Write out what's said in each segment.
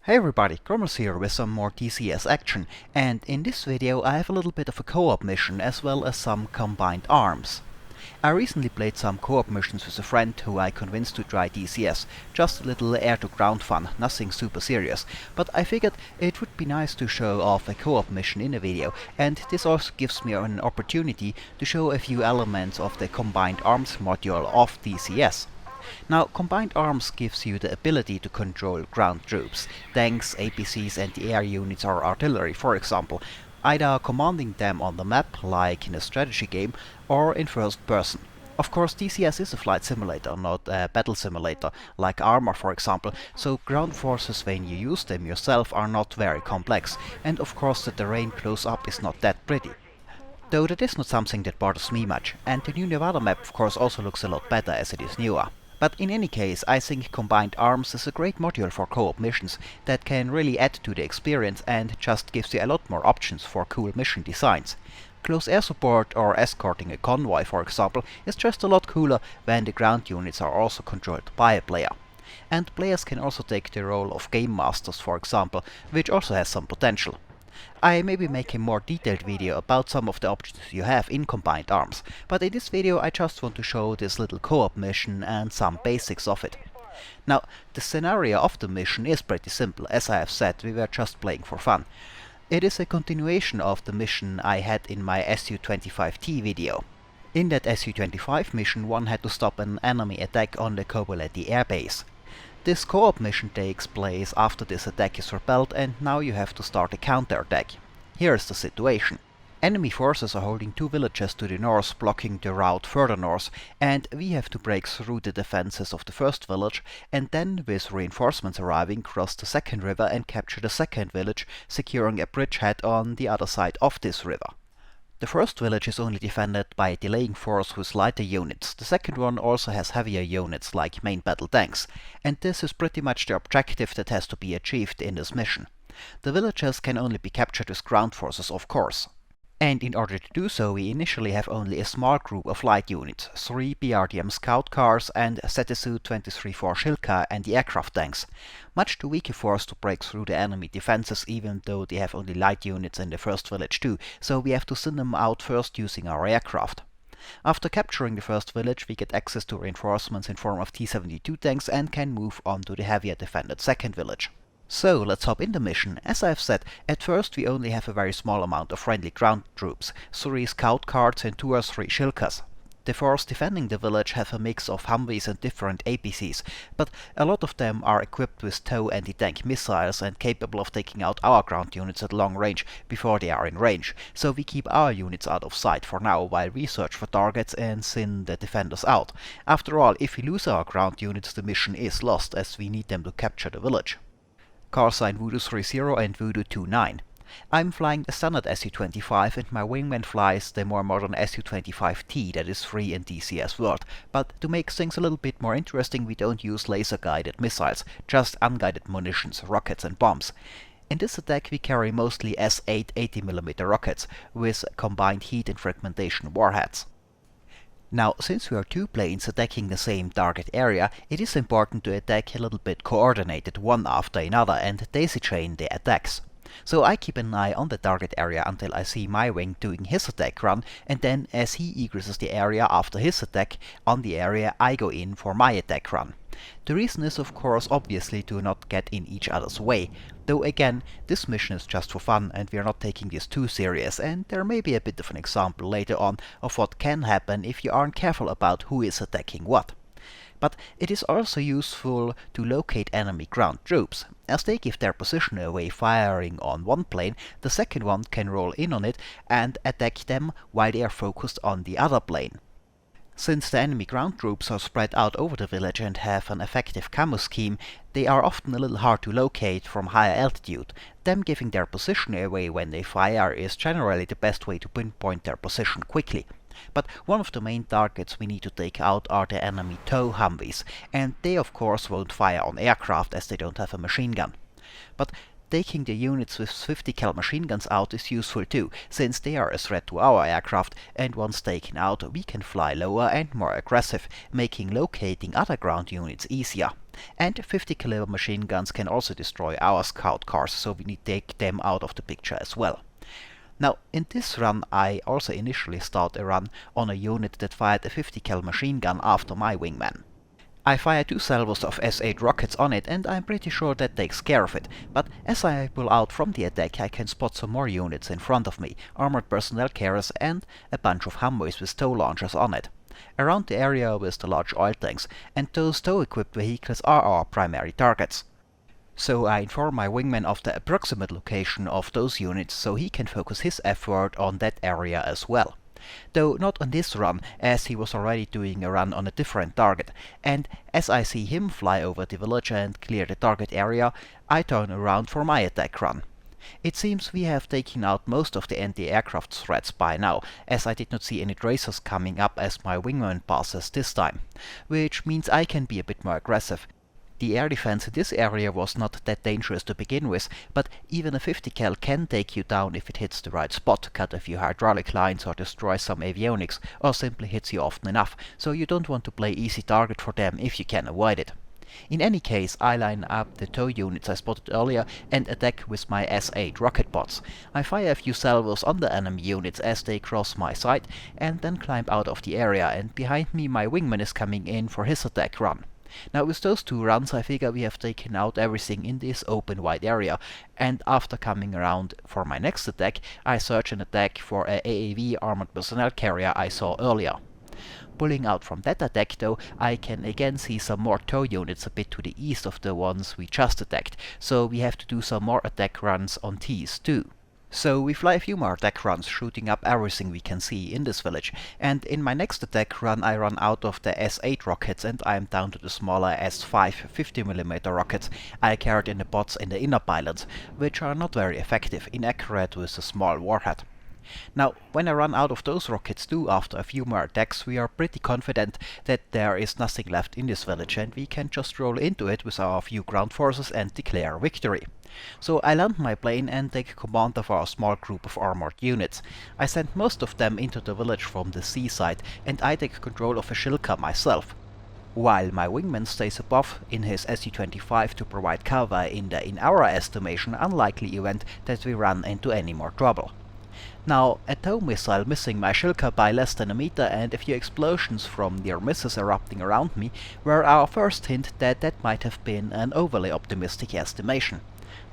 Hey everybody, Gromers here with some more DCS action, and in this video I have a little bit of a co-op mission as well as some combined arms. I recently played some co-op missions with a friend who I convinced to try DCS, just a little air-to-ground fun, nothing super serious, but I figured it would be nice to show off a co-op mission in a video, and this also gives me an opportunity to show a few elements of the combined arms module of DCS. Now, Combined Arms gives you the ability to control ground troops, tanks, APCs, anti-air units or artillery, for example, either commanding them on the map, like in a strategy game, or in first person. Of course, DCS is a flight simulator, not a battle simulator, like Armor for example, so ground forces when you use them yourself are not very complex, and of course the terrain close up is not that pretty. Though that is not something that bothers me much, and the new Nevada map of course also looks a lot better as it is newer. But in any case, I think Combined Arms is a great module for co-op missions that can really add to the experience and just gives you a lot more options for cool mission designs. Close air support or escorting a convoy, for example, is just a lot cooler when the ground units are also controlled by a player. And players can also take the role of game masters, for example, which also has some potential. I may be making a more detailed video about some of the options you have in Combined Arms, but in this video I just want to show this little co-op mission and some basics of it. Now, the scenario of the mission is pretty simple. As I have said, we were just playing for fun. It is a continuation of the mission I had in my Su-25T video. In that Su-25 mission, one had to stop an enemy attack on the Kobuleti airbase. This co-op mission takes place after this attack is repelled, and now you have to start a counter-attack. Here is the situation. Enemy forces are holding two villages to the north, blocking the route further north, and we have to break through the defenses of the first village, and then with reinforcements arriving cross the second river and capture the second village, securing a bridgehead on the other side of this river. The first village is only defended by a delaying force with lighter units. The second one also has heavier units like main battle tanks, and this is pretty much the objective that has to be achieved in this mission. The villages can only be captured with ground forces, of course. And in order to do so, we initially have only a small group of light units, 3 BRDM scout cars and Su-23 Shilka and the aircraft tanks. Much too weak a force to break through the enemy defenses, even though they have only light units in the first village too, so we have to send them out first using our aircraft. After capturing the first village, we get access to reinforcements in form of T-72 tanks and can move on to the heavier defended second village. So let's hop in the mission. As I have said, at first we only have a very small amount of friendly ground troops, 3 scout cars and 2 or 3 Shilkas. The force defending the village have a mix of Humvees and different APCs, but a lot of them are equipped with TOW anti-tank missiles and capable of taking out our ground units at long range before they are in range, so we keep our units out of sight for now while we search for targets and send the defenders out. After all, if we lose our ground units, the mission is lost as we need them to capture the village. Call sign Voodoo 30 and Voodoo 29. I'm flying the standard Su-25 and my wingman flies the more modern Su-25T that is free in DCS World, but to make things a little bit more interesting we don't use laser-guided missiles, just unguided munitions, rockets and bombs. In this attack we carry mostly S8 80mm rockets with combined heat and fragmentation warheads. Now, since we are two planes attacking the same target area, it is important to attack a little bit coordinated one after another and daisy chain the attacks. So I keep an eye on the target area until I see my wing doing his attack run, and then as he egresses the area after his attack on the area, I go in for my attack run. The reason is of course obviously to not get in each other's way, though again this mission is just for fun and we are not taking this too serious, and there may be a bit of an example later on of what can happen if you aren't careful about who is attacking what. But it is also useful to locate enemy ground troops. As they give their position away firing on one plane, the second one can roll in on it and attack them while they are focused on the other plane. Since the enemy ground troops are spread out over the village and have an effective camo scheme, they are often a little hard to locate from higher altitude. Them giving their position away when they fire is generally the best way to pinpoint their position quickly. But one of the main targets we need to take out are the enemy TOW Humvees, and they of course won't fire on aircraft as they don't have a machine gun. But taking the units with 50 cal machine guns out is useful too, since they are a threat to our aircraft, and once taken out we can fly lower and more aggressive, making locating other ground units easier. And 50 caliber machine guns can also destroy our scout cars, so we need to take them out of the picture as well. Now, in this run I also initially start a run on a unit that fired a 50 cal machine gun after my wingman. I fire 2 salvos of S-8 rockets on it, and I'm pretty sure that takes care of it, but as I pull out from the attack I can spot some more units in front of me, armored personnel carriers and a bunch of Humvees with tow launchers on it. Around the area with the large oil tanks, and those tow-equipped vehicles are our primary targets. So I inform my wingman of the approximate location of those units so he can focus his effort on that area as well. Though not on this run, as he was already doing a run on a different target, and as I see him fly over the village and clear the target area, I turn around for my attack run. It seems we have taken out most of the anti-aircraft threats by now, as I did not see any tracers coming up as my wingman passes this time, which means I can be a bit more aggressive. The air defense in this area was not that dangerous to begin with, but even a 50 cal can take you down if it hits the right spot, cut a few hydraulic lines or destroy some avionics, or simply hits you often enough, so you don't want to play easy target for them if you can avoid it. In any case, I line up the tow units I spotted earlier and attack with my S-8 rocket bots. I fire a few salvos on the enemy units as they cross my sight, and then climb out of the area, and behind me my wingman is coming in for his attack run. Now with those 2 runs I figure we have taken out everything in this open wide area, and after coming around for my next attack I search and attack for a AAV armored personnel carrier I saw earlier. Pulling out from that attack though, I can again see some more tow units a bit to the east of the ones we just attacked, so we have to do some more attack runs on these too. So we fly a few more attack runs, shooting up everything we can see in this village, and in my next attack run I run out of the S-8 rockets and I'm down to the smaller S-5 50mm rockets I carried in the bots in the inner pylons, which are not very effective, inaccurate with a small warhead. Now, when I run out of those rockets too after a few more attacks, we are pretty confident that there is nothing left in this village and we can just roll into it with our few ground forces and declare victory. So I land my plane and take command of our small group of armored units. I send most of them into the village from the seaside, and I take control of a Shilka myself, while my wingman stays above in his Su-25 to provide cover in the, in our estimation, unlikely event that we run into any more trouble. Now, a tow missile missing my Shilka by less than a meter and a few explosions from near misses erupting around me were our first hint that that might have been an overly optimistic estimation.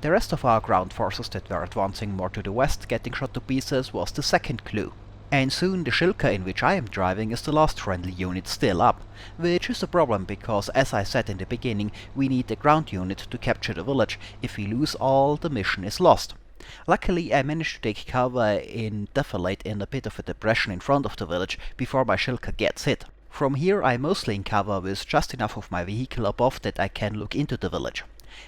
The rest of our ground forces that were advancing more to the west getting shot to pieces was the second clue. And soon the Shilka in which I am driving is the last friendly unit still up, which is a problem because, as I said in the beginning, we need a ground unit to capture the village. If we lose all, the mission is lost. Luckily I managed to take cover in defilade in a bit of a depression in front of the village before my Shilka gets hit. From here I'm mostly in cover with just enough of my vehicle above that I can look into the village.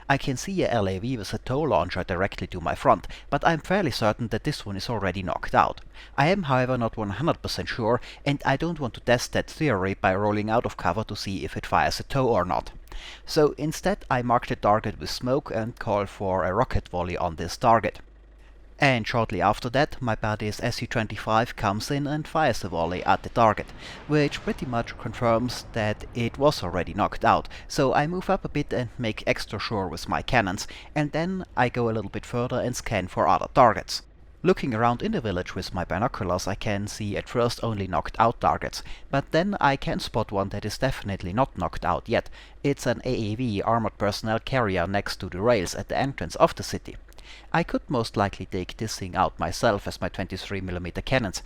I can see a LAV with a tow launcher directly to my front, but I'm fairly certain that this one is already knocked out. I am however not 100% sure, and I don't want to test that theory by rolling out of cover to see if it fires a tow or not. So instead I mark the target with smoke and call for a rocket volley on this target. And shortly after that, my buddy's Su-25 comes in and fires a volley at the target, which pretty much confirms that it was already knocked out, so I move up a bit and make extra sure with my cannons, and then I go a little bit further and scan for other targets. Looking around in the village with my binoculars I can see at first only knocked out targets, but then I can spot one that is definitely not knocked out yet. It's an AAV armored personnel carrier next to the rails at the entrance of the city. I could most likely take this thing out myself as my 23mm cannons,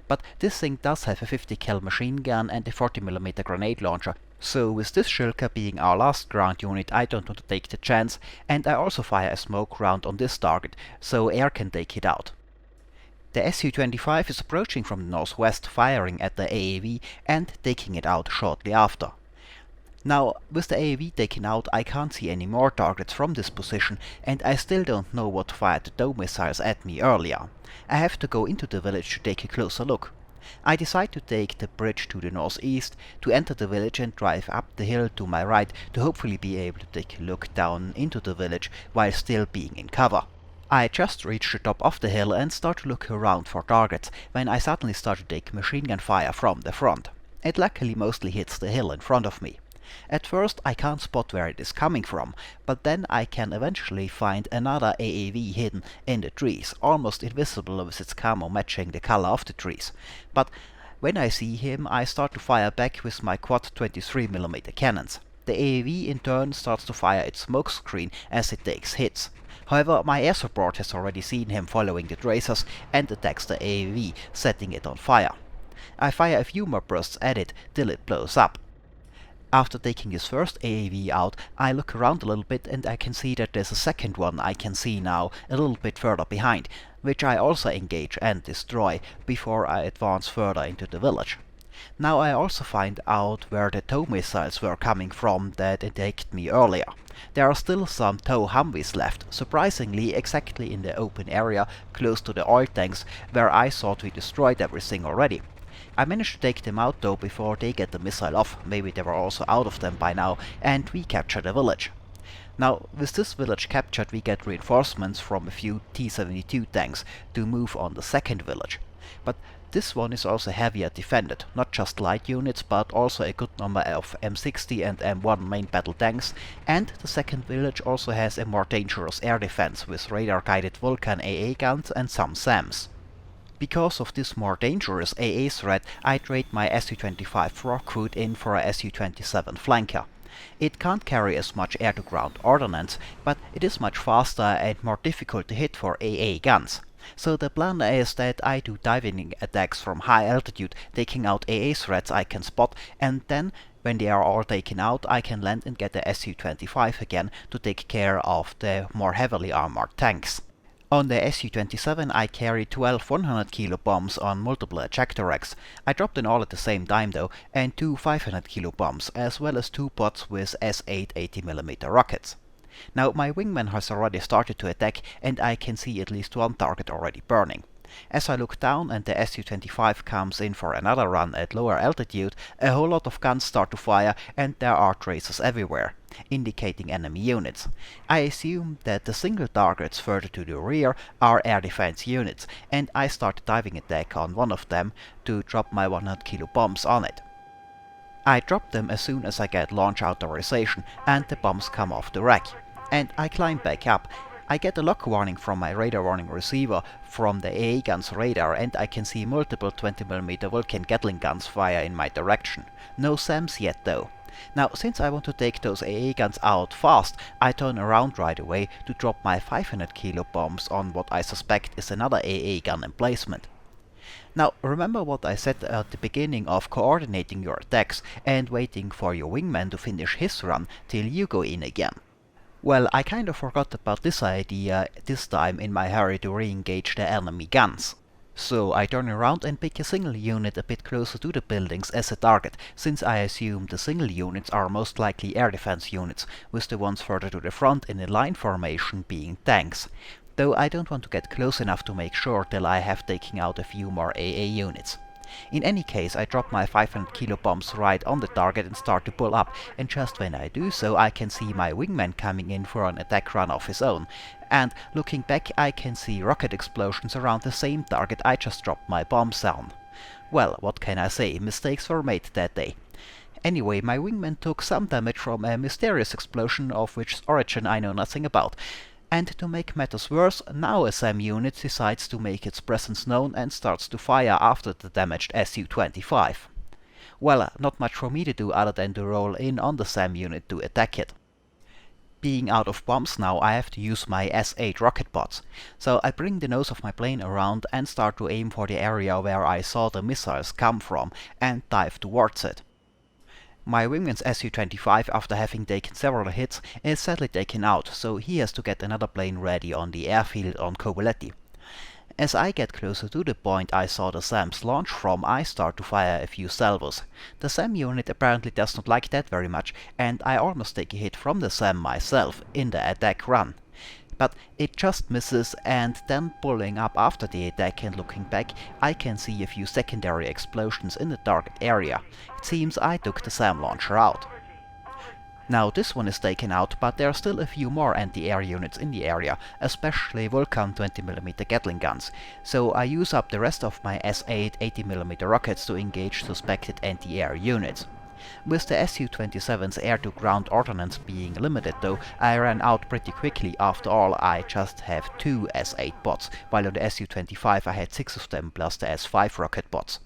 but this thing does have a 50 cal machine gun and a 40mm grenade launcher, so with this Shilka being our last ground unit I don't want to take the chance, and I also fire a smoke round on this target, so air can take it out. The Su-25 is approaching from the northwest, firing at the AAV and taking it out shortly after. Now, with the AAV taken out, I can't see any more targets from this position, and I still don't know what fired the tow missiles at me earlier. I have to go into the village to take a closer look. I decide to take the bridge to the northeast, to enter the village and drive up the hill to my right to hopefully be able to take a look down into the village while still being in cover. I just reached the top of the hill and start to look around for targets when I suddenly start to take machine gun fire from the front. It luckily mostly hits the hill in front of me. At first I can't spot where it is coming from, but then I can eventually find another AAV hidden in the trees, almost invisible with its camo matching the color of the trees. But when I see him, I start to fire back with my quad 23mm cannons. The AAV in turn starts to fire its smoke screen as it takes hits. However, my air support has already seen him following the tracers and attacks the AAV, setting it on fire. I fire a few more bursts at it till it blows up. After taking his first AAV out, I look around a little bit and I can see that there's a second one I can see now a little bit further behind, which I also engage and destroy before I advance further into the village. Now I also find out where the tow missiles were coming from that attacked me earlier. There are still some tow Humvees left, surprisingly exactly in the open area close to the oil tanks where I thought we destroyed everything already. I managed to take them out though before they get the missile off, maybe they were also out of them by now, and we capture the village. Now, with this village captured, we get reinforcements from a few T-72 tanks to move on the second village. But this one is also heavier defended, not just light units, but also a good number of M60 and M1 main battle tanks, and the second village also has a more dangerous air defense with radar-guided Vulcan AA guns and some SAMs. Because of this more dangerous AA threat, I trade my Su-25 Rockwood in for a Su-27 flanker. It can't carry as much air-to-ground ordnance, but it is much faster and more difficult to hit for AA guns. So the plan is that I do diving attacks from high altitude, taking out AA threats I can spot, and then, when they are all taken out, I can land and get the Su-25 again to take care of the more heavily armored tanks. On the Su-27 I carry 12 100 kilo bombs on multiple ejector racks. I dropped them all at the same time though, and 2 500 kilo bombs, as well as 2 pods with S8 80mm rockets. Now my wingman has already started to attack and I can see at least one target already burning. As I look down and the Su-25 comes in for another run at lower altitude, a whole lot of guns start to fire and there are tracers everywhere, indicating enemy units. I assume that the single targets further to the rear are air defense units, and I start a diving attack on one of them to drop my 100 kilo bombs on it. I drop them as soon as I get launch authorization and the bombs come off the rack, and I climb back up. I get a lock warning from my radar warning receiver from the AA gun's radar and I can see multiple 20mm Vulcan Gatling guns fire in my direction. No SAMs yet though. Now, since I want to take those AA guns out fast, I turn around right away to drop my 500 kilo bombs on what I suspect is another AA gun emplacement. Now, remember what I said at the beginning of coordinating your attacks and waiting for your wingman to finish his run till you go in again. Well, I kind of forgot about this idea this time in my hurry to re-engage the enemy guns. So I turn around and pick a single unit a bit closer to the buildings as a target, since I assume the single units are most likely air defense units, with the ones further to the front in a line formation being tanks. Though I don't want to get close enough to make sure till I have taken out a few more AA units. In any case, I drop my 500 kilo bombs right on the target and start to pull up, and just when I do so I can see my wingman coming in for an attack run of his own, and looking back I can see rocket explosions around the same target I just dropped my bombs on. Well, what can I say, mistakes were made that day. Anyway, my wingman took some damage from a mysterious explosion of which origin I know nothing about. And to make matters worse, now a SAM unit decides to make its presence known and starts to fire after the damaged Su-25. Well, not much for me to do other than to roll in on the SAM unit to attack it. Being out of bombs now, I have to use my S8 rocket pods. So I bring the nose of my plane around and start to aim for the area where I saw the missiles come from and dive towards it. My wingman's Su-25, after having taken several hits, is sadly taken out, so he has to get another plane ready on the airfield on Kobuleti. As I get closer to the point I saw the SAMs launch from, I start to fire a few salvos. The SAM unit apparently does not like that very much, and I almost take a hit from the SAM myself in the attack run. But it just misses, and then pulling up after the attack and looking back, I can see a few secondary explosions in the target area. It seems I took the SAM launcher out. Now this one is taken out, but there are still a few more anti-air units in the area, especially Vulcan 20mm Gatling guns, so I use up the rest of my S8 80mm rockets to engage suspected anti-air units. With the Su-27's air-to-ground ordnance being limited though, I ran out pretty quickly. After all, I just have 2 S8 bots, while on the Su-25 I had 6 of them plus the S5 rocket bots.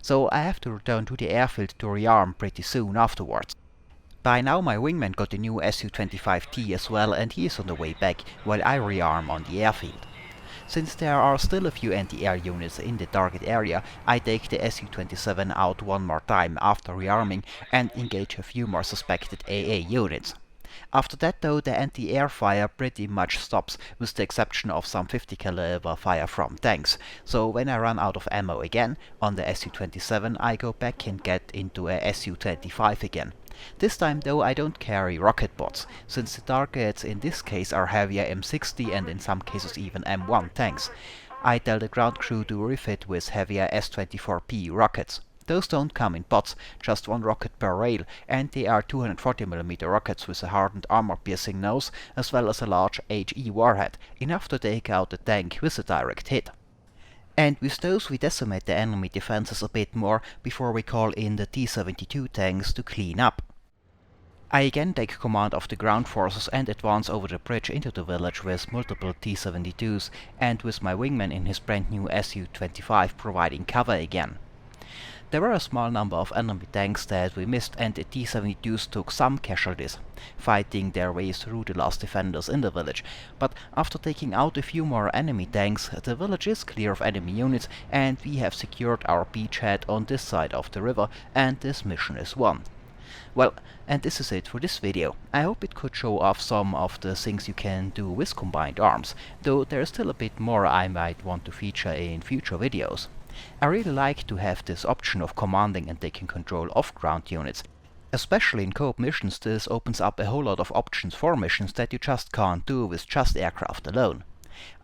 So I have to return to the airfield to rearm pretty soon afterwards. By now my wingman got the new Su-25T as well, and he is on the way back, while I rearm on the airfield. Since there are still a few anti-air units in the target area, I take the Su-27 out one more time after rearming and engage a few more suspected AA units. After that though, the anti-air fire pretty much stops, with the exception of some 50 caliber fire from tanks, so when I run out of ammo again on the Su-27 I go back and get into a Su-25 again. This time though I don't carry rocket bots, since the targets in this case are heavier M60 and in some cases even M1 tanks. I tell the ground crew to refit with heavier S-24P rockets. Those don't come in pots, just one rocket per rail, and they are 240mm rockets with a hardened armor-piercing nose, as well as a large HE warhead, enough to take out the tank with a direct hit. And with those we decimate the enemy defenses a bit more before we call in the T-72 tanks to clean up. I again take command of the ground forces and advance over the bridge into the village with multiple T-72s, and with my wingman in his brand new Su-25 providing cover again. There were a small number of enemy tanks that we missed, and the T-72s took some casualties, fighting their way through the last defenders in the village. But after taking out a few more enemy tanks, the village is clear of enemy units, and we have secured our beachhead on this side of the river, and this mission is won. Well, and this is it for this video. I hope it could show off some of the things you can do with combined arms, though there is still a bit more I might want to feature in future videos. I really like to have this option of commanding and taking control of ground units. Especially in co-op missions, this opens up a whole lot of options for missions that you just can't do with just aircraft alone.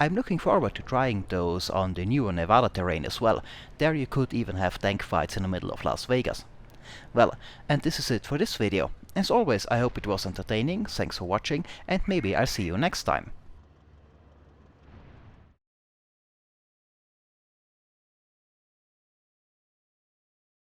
I'm looking forward to trying those on the newer Nevada terrain as well. There you could even have tank fights in the middle of Las Vegas. Well, and this is it for this video. As always, I hope it was entertaining, thanks for watching, and maybe I'll see you next time.